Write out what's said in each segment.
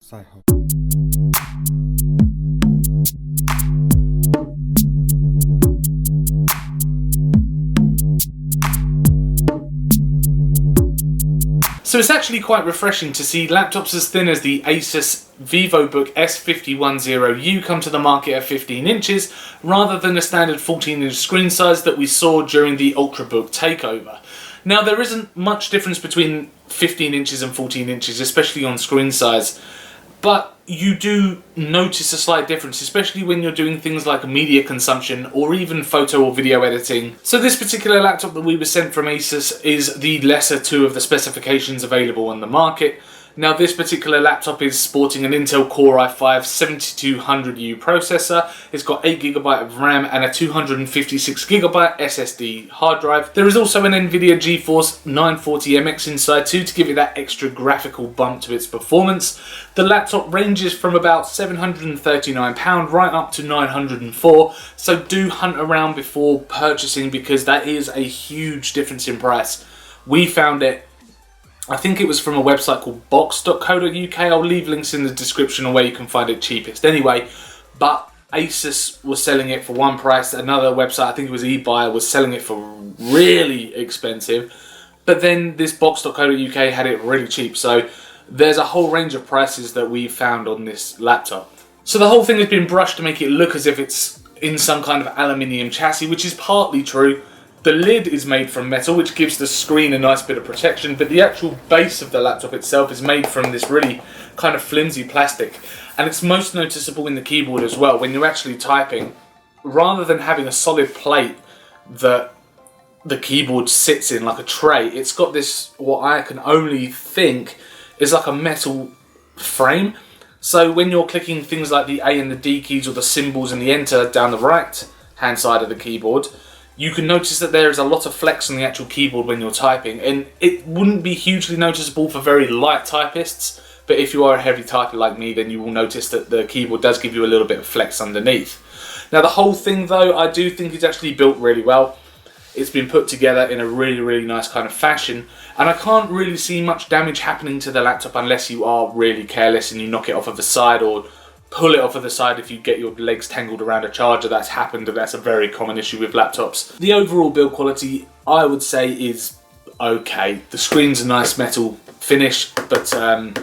Sci-Ho. So it's actually quite refreshing to see laptops as thin as the Asus Vivobook S510U come to the market at 15 inches rather than a standard 14-inch screen size that we saw during the Ultrabook takeover. Now there isn't much difference between 15 inches and 14 inches, especially on screen size, but you do notice a slight difference, especially when you're doing things like media consumption or even photo or video editing. So this particular laptop that we were sent from Asus is the lesser two of the specifications available on the market. Now this particular laptop is sporting an Intel Core i5-7200U processor. It's got 8GB of RAM and a 256GB SSD hard drive. There is also an Nvidia GeForce 940MX inside too to give it that extra graphical bump to its performance. The laptop ranges from about £739 right up to £904, so do hunt around before purchasing because that is a huge difference in price. We found it, I think it was from a website called box.co.uk. I'll leave links in the description on where you can find it cheapest anyway. But Asus was selling it for one price. Another website, I think it was eBuyer, was selling it for really expensive. But then this box.co.uk had it really cheap. So there's a whole range of prices that we found on this laptop. So the whole thing has been brushed to make it look as if it's in some kind of aluminium chassis, which is partly true. The lid is made from metal, which gives the screen a nice bit of protection, but the actual base of the laptop itself is made from this really kind of flimsy plastic. And it's most noticeable in the keyboard as well. When you're actually typing, rather than having a solid plate that the keyboard sits in like a tray, it's got this, what I can only think is like a metal frame. So when you're clicking things like the A and the D keys or the symbols and the enter down the right hand side of the keyboard, you can notice that there is a lot of flex on the actual keyboard when you're typing, and it wouldn't be hugely noticeable for very light typists, but if you are a heavy typer like me, then you will notice that the keyboard does give you a little bit of flex underneath. Now the whole thing though, I do think is actually built really well. It's been put together in a really nice kind of fashion, and I can't really see much damage happening to the laptop unless you are really careless and you knock it off of the side or pull it off of the side if you get your legs tangled around a charger. That's happened, and that's a very common issue with laptops. The overall build quality, I would say, is okay. The screen's a nice metal finish, but I'm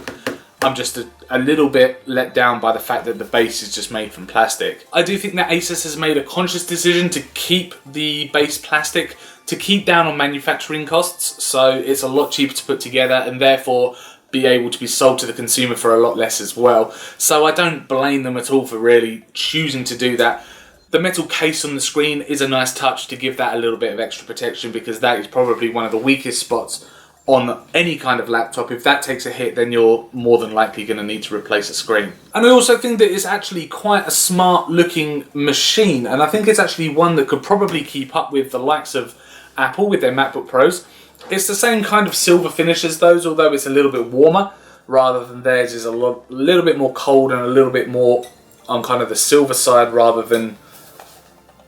just a little bit let down by the fact that the base is just made from plastic. I do think that Asus has made a conscious decision to keep the base plastic to keep down on manufacturing costs, so it's a lot cheaper to put together and therefore be able to be sold to the consumer for a lot less as well. So I don't blame them at all for really choosing to do that. The metal case on the screen is a nice touch to give that a little bit of extra protection, because that is probably one of the weakest spots on any kind of laptop. If that takes a hit, then you're more than likely going to need to replace a screen. And I also think that it's actually quite a smart looking machine, and I think it's actually one that could probably keep up with the likes of Apple with their MacBook Pros. It's the same kind of silver finish as those, although it's a little bit warmer, rather than theirs is a little bit more cold and a little bit more on kind of the silver side rather than,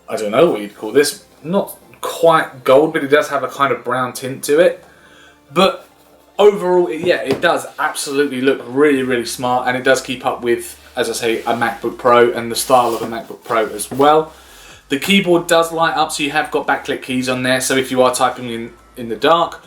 I don't know what you'd call this, not quite gold, but it does have a kind of brown tint to it. But overall, yeah, it does absolutely look really smart, and it does keep up with, as I say, a MacBook Pro and the style of a MacBook Pro as well. The keyboard does light up, so you have got backlit keys on there, so if you are typing in the dark,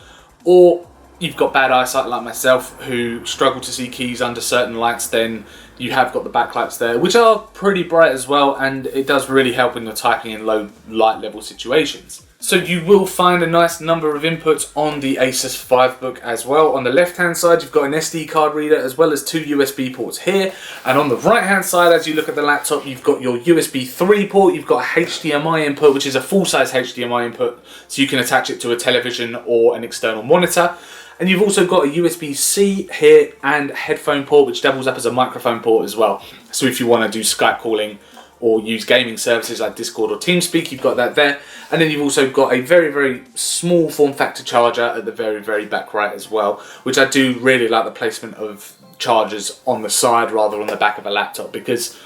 or you've got bad eyesight like myself who struggle to see keys under certain lights, then you have got the backlights there, which are pretty bright as well, and it does really help when you're typing in low light level situations. So you will find a nice number of inputs on the Asus Vivobook as well. On the left hand side you've got an SD card reader as well as two USB ports here, and on the right hand side as you look at the laptop you've got your USB 3 port, you've got a HDMI input which is a full size HDMI input, so you can attach it to a television or an external monitor. And you've also got a USB-C here and a headphone port which doubles up as a microphone port as well. So if you want to do Skype calling or use gaming services like Discord or TeamSpeak, you've got that there. And then you've also got a very small form factor charger at the very back right as well, which I do really like the placement of chargers on the side rather than on the back of a laptop, because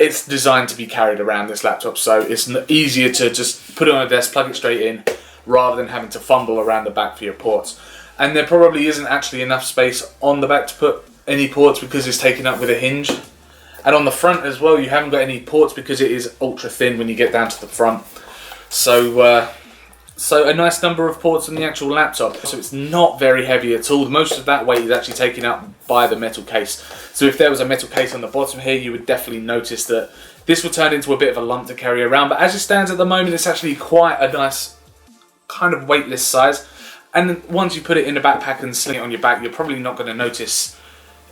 it's designed to be carried around, this laptop, so it's easier to just put it on a desk, plug it straight in, rather than having to fumble around the back for your ports. And there probably isn't actually enough space on the back to put any ports because it's taken up with a hinge. And on the front as well, you haven't got any ports because it is ultra thin when you get down to the front. So a nice number of ports on the actual laptop. So it's not very heavy at all. Most of that weight is actually taken up by the metal case. So if there was a metal case on the bottom here, you would definitely notice that this would turn into a bit of a lump to carry around. But as it stands at the moment, it's actually quite a nice kind of weightless size. And once you put it in a backpack and sling it on your back, you're probably not going to notice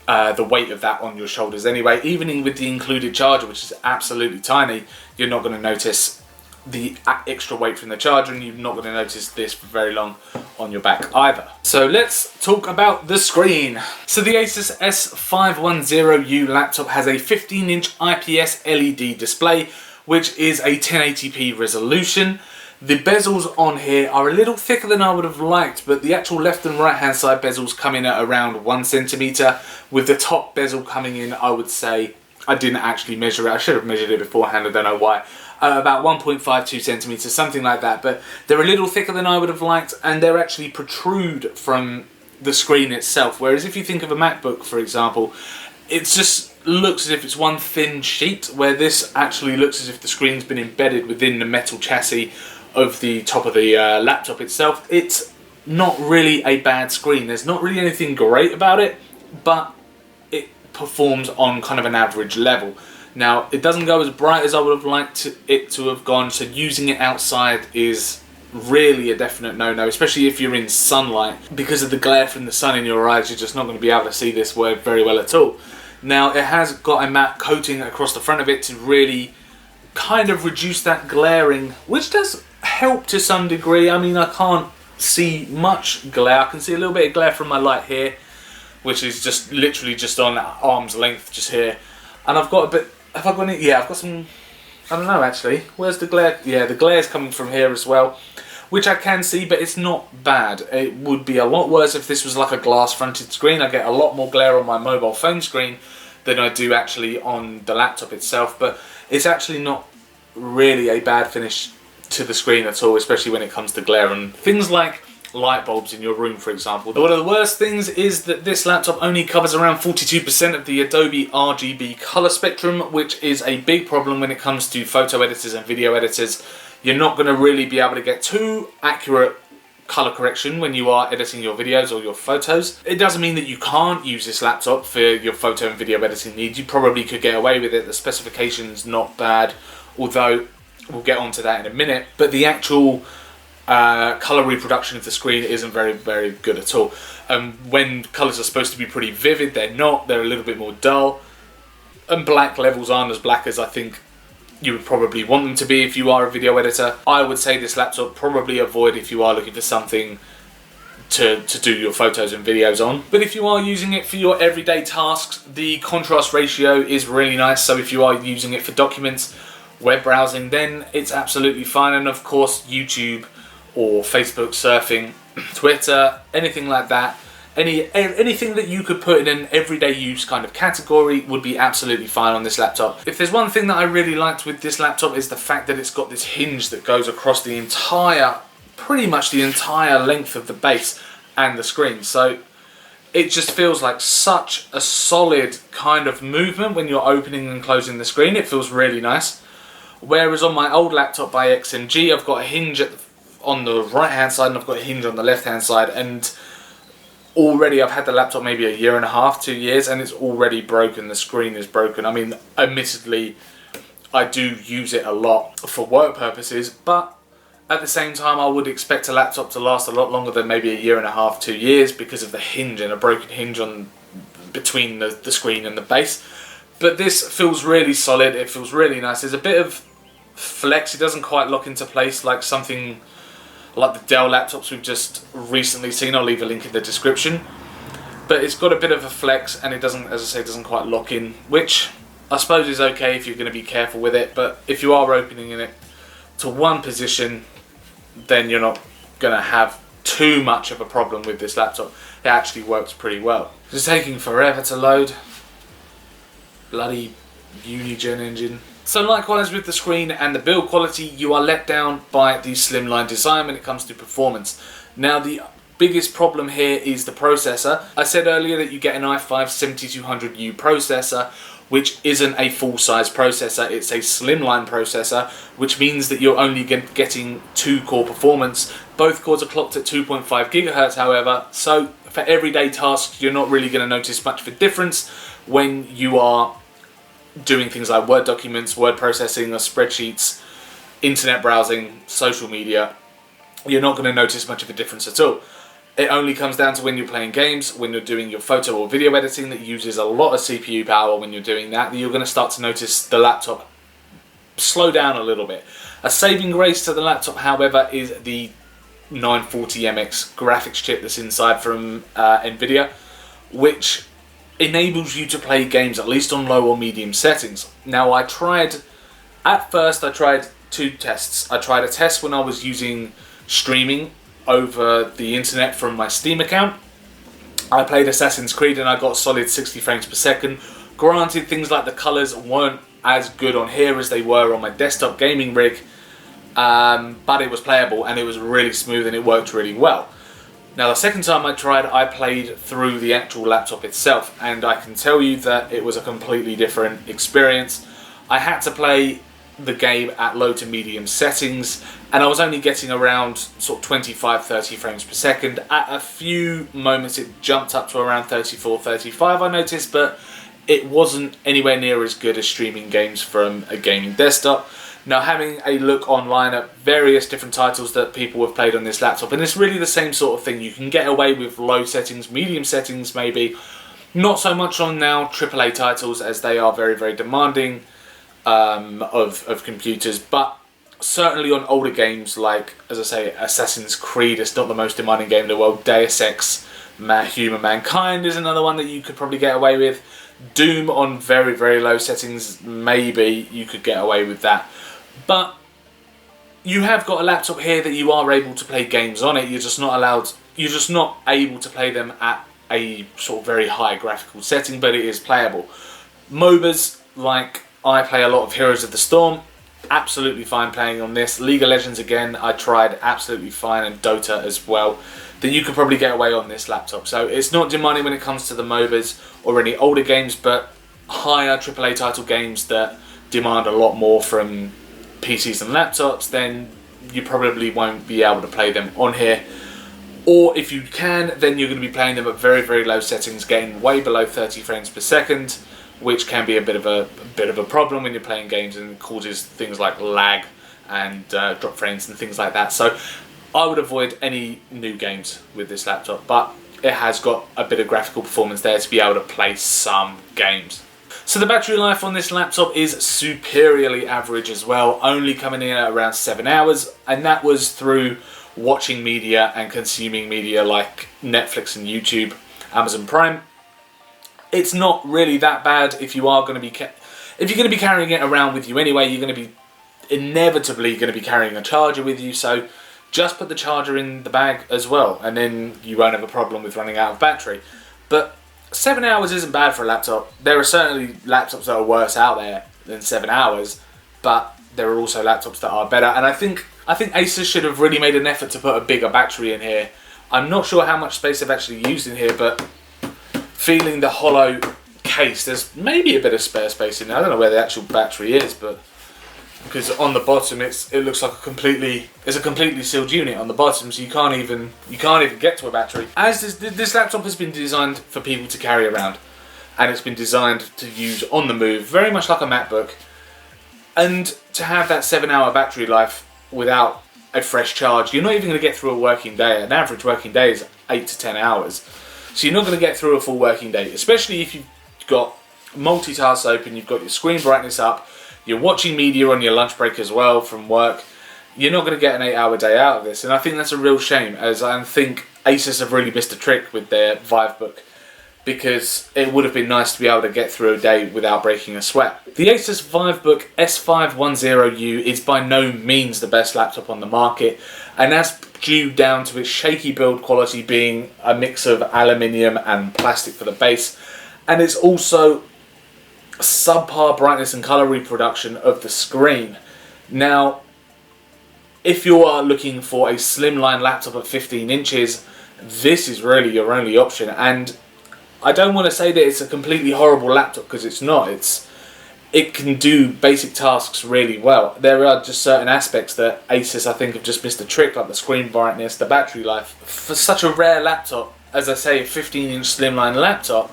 the weight of that on your shoulders anyway. Even with the included charger, which is absolutely tiny, you're not going to notice the extra weight from the charger, and you're not going to notice this for very long on your back either. So let's talk about the screen. So the Asus S510U laptop has a 15-inch IPS LED display, which is a 1080p resolution. The bezels on here are a little thicker than I would have liked, but the actual left and right hand side bezels come in at around 1 centimeter, with the top bezel coming in, I would say, I didn't actually measure it, I should have measured it beforehand, I don't know why, about 1.52 centimeters, something like that, but they're a little thicker than I would have liked, and they're actually protrude from the screen itself, whereas if you think of a MacBook, for example, it just looks as if it's one thin sheet, where this actually looks as if the screen's been embedded within the metal chassis of the top of the laptop itself. It's not really a bad screen. There's not really anything great about it, but it performs on kind of an average level. Now, it doesn't go as bright as I would have liked it to have gone, so using it outside is really a definite no-no, especially if you're in sunlight. Because of the glare from the sun in your eyes, you're just not going to be able to see this very well at all. Now, it has got a matte coating across the front of it to really kind of reduce that glaring, which does help to some degree. I mean, I can't see much glare. I can see a little bit of glare from my light here, which is just literally just on arm's length just here. And I've got a bit, have I got any? Yeah, I've got some, I don't know actually. Where's the glare? Yeah, the glare's coming from here as well, which I can see, but it's not bad. It would be a lot worse if this was like a glass fronted screen. I get a lot more glare on my mobile phone screen than I do actually on the laptop itself, but it's actually not really a bad finish to the screen at all, especially when it comes to glare and things like light bulbs in your room, for example. One of the worst things is that this laptop only covers around 42% of the Adobe RGB color spectrum, which is a big problem when it comes to photo editors and video editors. You're not going to really be able to get too accurate color correction when you are editing your videos or your photos. It doesn't mean that you can't use this laptop for your photo and video editing needs. You probably could get away with it. The specification's not bad, although we'll get onto that in a minute, but the actual color reproduction of the screen isn't very good at all. When colors are supposed to be pretty vivid, they're not. They're a little bit more dull, and black levels aren't as black as I think you would probably want them to be if you are a video editor. I would say this laptop probably avoid if you are looking for something to do your photos and videos on. But if you are using it for your everyday tasks, the contrast ratio is really nice. So if you are using it for documents, web browsing, then it's absolutely fine. And of course, YouTube or Facebook surfing, Twitter, anything like that, anything that you could put in an everyday use kind of category would be absolutely fine on this laptop. If there's one thing that I really liked with this laptop, is the fact that it's got this hinge that goes across the entire, pretty much the entire length of the base and the screen. So it just feels like such a solid kind of movement when you're opening and closing the screen. It feels really nice. Whereas on my old laptop by XMG, I've got a hinge on the right hand side and I've got a hinge on the left hand side, and already I've had the laptop maybe a year and a half, 2 years, and it's already broken. The screen is broken. I mean, admittedly, I do use it a lot for work purposes, but at the same time I would expect a laptop to last a lot longer than maybe a year and a half, 2 years, because of the hinge and a broken hinge on between the screen and the base. But this feels really solid. It feels really nice. There's a bit of flex. It doesn't quite lock into place like something like the Dell laptops we've just recently seen. I'll leave a link in the description. But it's got a bit of a flex, and it doesn't, as I say, doesn't quite lock in, which I suppose is okay if you're going to be careful with it. But if you are opening it to one position, then you're not going to have too much of a problem with this laptop. It actually works pretty well. It's taking forever to load. Bloody Unigen engine. So likewise with the screen and the build quality, you are let down by the slimline design when it comes to performance. Now the biggest problem here is the processor. I said earlier that you get an i5-7200U processor, which isn't a full-size processor, it's a slimline processor, which means that you're only getting 2-core performance. Both cores are clocked at 2.5 GHz, however, so for everyday tasks you're not really going to notice much of a difference when you are doing things like Word documents, word processing, or spreadsheets, internet browsing, social media. You're not going to notice much of a difference at all. It only comes down to when you're playing games, when you're doing your photo or video editing that uses a lot of CPU power. When you're doing that, you're going to start to notice the laptop slow down a little bit. A saving grace to the laptop, however, is the 940MX graphics chip that's inside from Nvidia, which enables you to play games at least on low or medium settings. Now, at first I tried 2 tests. I tried a test when I was using streaming over the internet from my Steam account. I played Assassin's Creed and I got solid 60 frames per second. Granted, things like the colours weren't as good on here as they were on my desktop gaming rig, but it was playable and it was really smooth and it worked really well. Now, the second time I tried, I played through the actual laptop itself, and I can tell you that it was a completely different experience. I had to play the game at low to medium settings, and I was only getting around sort of 25-30 frames per second. At a few moments it jumped up to around 34-35, I noticed, but it wasn't anywhere near as good as streaming games from a gaming desktop. Now, having a look online at various different titles that people have played on this laptop, and it's really the same sort of thing. You can get away with low settings, medium settings maybe, not so much on now AAA titles, as they are very, very demanding of computers, but certainly on older games like, as I say, Assassin's Creed. It's not the most demanding game in the world. Deus Ex Human Mankind is another one that you could probably get away with. Doom on very, very low settings, maybe you could get away with that. But you have got a laptop here that you are able to play games on it. You're just not able to play them at a sort of very high graphical setting, but it is playable. MOBAs, like I play a lot of Heroes of the Storm, absolutely fine playing on this. League of Legends, again, I tried, absolutely fine, and Dota as well, that you could probably get away on this laptop. So it's not demanding when it comes to the MOBAs or any older games, but higher AAA title games that demand a lot more from PCs and laptops, then you probably won't be able to play them on here. Or if you can, then you're going to be playing them at very, very low settings, getting way below 30 frames per second, which can be a bit of a problem when you're playing games, and causes things like lag and drop frames and things like that. So I would avoid any new games with this laptop, but it has got a bit of graphical performance there to be able to play some games. So the battery life on this laptop is superiorly average as well, only coming in at around 7 hours, and that was through watching media and consuming media like Netflix and YouTube, Amazon Prime. It's not really that bad if you are going to be carrying it around with you anyway. You're going to be inevitably going to be carrying a charger with you, so just put the charger in the bag as well, and then you won't have a problem with running out of battery. But 7 hours isn't bad for a laptop. There are certainly laptops that are worse out there than 7 hours, but there are also laptops that are better. And I think Asus should have really made an effort to put a bigger battery in here. I'm not sure how much space they've actually used in here, but feeling the hollow case, there's maybe a bit of spare space in there. I don't know where the actual battery is, but because on the bottom it looks like it's a completely sealed unit on the bottom, so you can't even get to a battery. As this laptop has been designed for people to carry around, and it's been designed to use on the move, very much like a MacBook, and to have that 7 hour battery life without a fresh charge, you're not even going to get through a working day. An average working day is 8 to 10 hours. So you're not going to get through a full working day, especially if you've got multitasks open, you've got your screen brightness up, you're watching media on your lunch break as well from work. You're not going to get an 8 hour day out of this, and I think that's a real shame, as I think Asus have really missed a trick with their Vivobook, because it would have been nice to be able to get through a day without breaking a sweat. The Asus Vivobook S510U is by no means the best laptop on the market, and that's due down to its shaky build quality being a mix of aluminium and plastic for the base, and it's also subpar brightness and colour reproduction of the screen. Now, if you are looking for a slimline laptop at 15 inches this is really your only option. And I don't want to say that it's a completely horrible laptop, because it's not. It can do basic tasks really well. There are just certain aspects that Asus, I think, have just missed a trick, like the screen brightness, the battery life. For such a rare laptop, as I say, a 15-inch slimline laptop,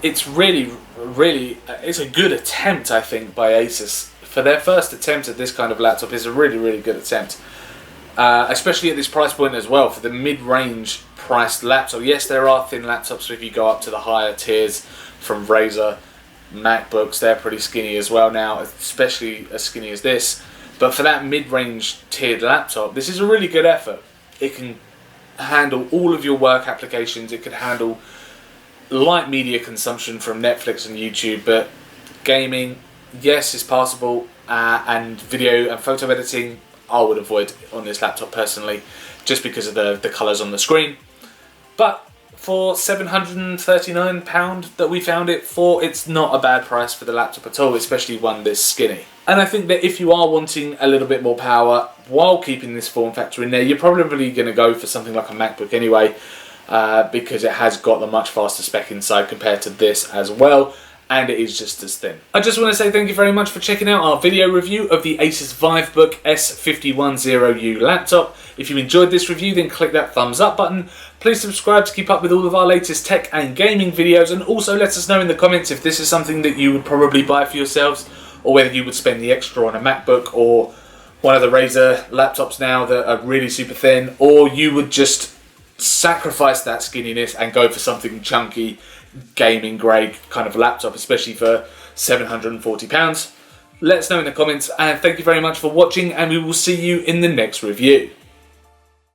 it's really, it's a good attempt, I think, by Asus. For their first attempt at this kind of laptop, is a really good attempt. Especially at this price point as well, for the mid-range priced laptop. Yes, there are thin laptops if you go up to the higher tiers from Razer. MacBooks, they're pretty skinny as well now, especially as skinny as this. But for that mid-range tiered laptop, this is a really good effort. It can handle all of your work applications. It can handle light media consumption from Netflix and YouTube, but gaming, yes, is possible, and video and photo editing I would avoid on this laptop personally, just because of the colours on the screen. But for £739 that we found it for, it's not a bad price for the laptop at all, especially one this skinny. And I think that if you are wanting a little bit more power while keeping this form factor in there, you're probably going to go for something like a MacBook anyway, because it has got the much faster spec inside compared to this as well, and it is just as thin. I just want to say thank you very much for checking out our video review of the Asus Vivobook S510U laptop. If you enjoyed this review, then click that thumbs up button. Please subscribe to keep up with all of our latest tech and gaming videos, and also let us know in the comments if this is something that you would probably buy for yourselves, or whether you would spend the extra on a MacBook or one of the Razer laptops now that are really super thin, or you would just sacrifice that skinniness and go for something chunky, gaming grade kind of laptop, especially for £740. Let us know in the comments, and thank you very much for watching, and we will see you in the next review.